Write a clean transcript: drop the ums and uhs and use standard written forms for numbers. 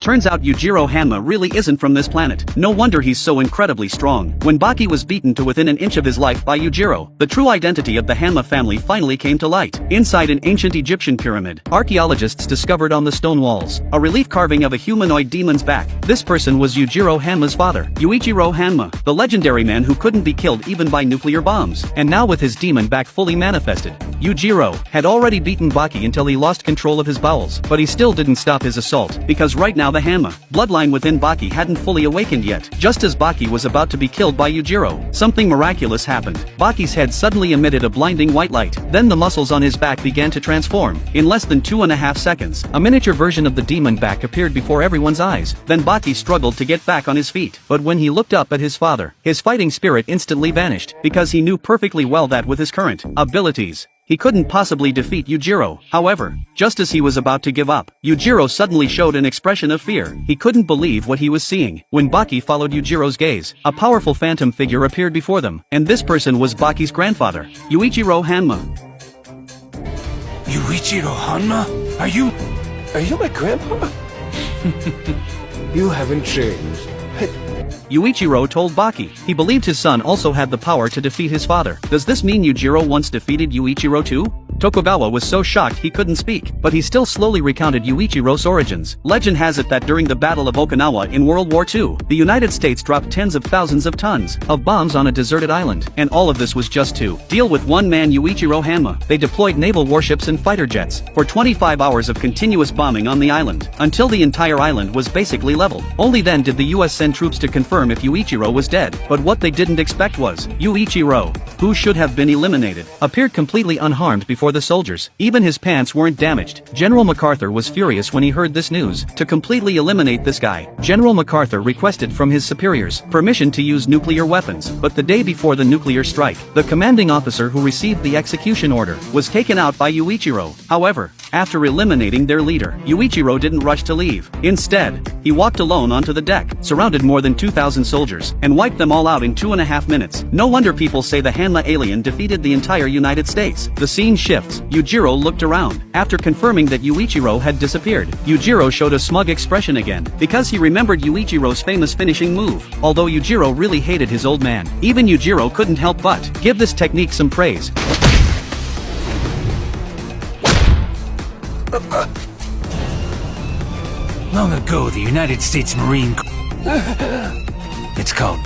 Turns out Yujiro Hanma really isn't from this planet. No wonder he's so incredibly strong. When Baki was beaten to within an inch of his life by Yujiro, the true identity of the Hanma family finally came to light. Inside an ancient Egyptian pyramid, archaeologists discovered on the stone walls a relief carving of a humanoid demon's back. This person was Yujiro Hanma's father, Yuichiro Hanma, the legendary man who couldn't be killed even by nuclear bombs. And now with his demon back fully manifested, Yujiro had already beaten Baki until he lost control of his bowels, but he still didn't stop his assault, because right now the Hanma bloodline within Baki hadn't fully awakened yet. Just as Baki was about to be killed by Yujiro, something miraculous happened. Baki's head suddenly emitted a blinding white light, then the muscles on his back began to transform. In less than 2.5 seconds, a miniature version of the demon back appeared before everyone's eyes. Then Baki struggled to get back on his feet, but when he looked up at his father, his fighting spirit instantly vanished, because he knew perfectly well that with his current abilities, he couldn't possibly defeat Yujiro. However, just as he was about to give up, Yujiro suddenly showed an expression of fear. He couldn't believe what he was seeing. When Baki followed Yujiro's gaze, a powerful phantom figure appeared before them, and this person was Baki's grandfather, Yuichiro Hanma. Yuichiro Hanma? Are you my grandpa? You haven't changed. Yuichiro told Baki. He believed his son also had the power to defeat his father. Does this mean Yujiro once defeated Yuichiro too? Tokugawa was so shocked he couldn't speak, but he still slowly recounted Yuichiro's origins. Legend has it that during the Battle of Okinawa in World War II, the United States dropped tens of thousands of tons of bombs on a deserted island, and all of this was just to deal with one man, Yuichiro Hanma. They deployed naval warships and fighter jets for 25 hours of continuous bombing on the island, until the entire island was basically leveled. Only then did the US send troops to confirm if Yuichiro was dead, but what they didn't expect was, Yuichiro, who should have been eliminated, appeared completely unharmed before the soldiers. Even his pants weren't damaged. General MacArthur was furious when he heard this news. To completely eliminate this guy, General MacArthur requested from his superiors permission to use nuclear weapons, but the day before the nuclear strike, the commanding officer who received the execution order was taken out by Yuichiro. However, after eliminating their leader, Yuichiro didn't rush to leave. Instead, he walked alone onto the deck, surrounded more than 2,000 soldiers, and wiped them all out in 2.5 minutes. No wonder people say the Hanma alien defeated the entire United States. The scene shifts. Yujiro looked around. After confirming that Yuichiro had disappeared, Yujiro showed a smug expression again, because he remembered Yuichiro's famous finishing move. Although Yujiro really hated his old man, even Yujiro couldn't help but give this technique some praise. Long ago, the United States Marine Corps. It's called...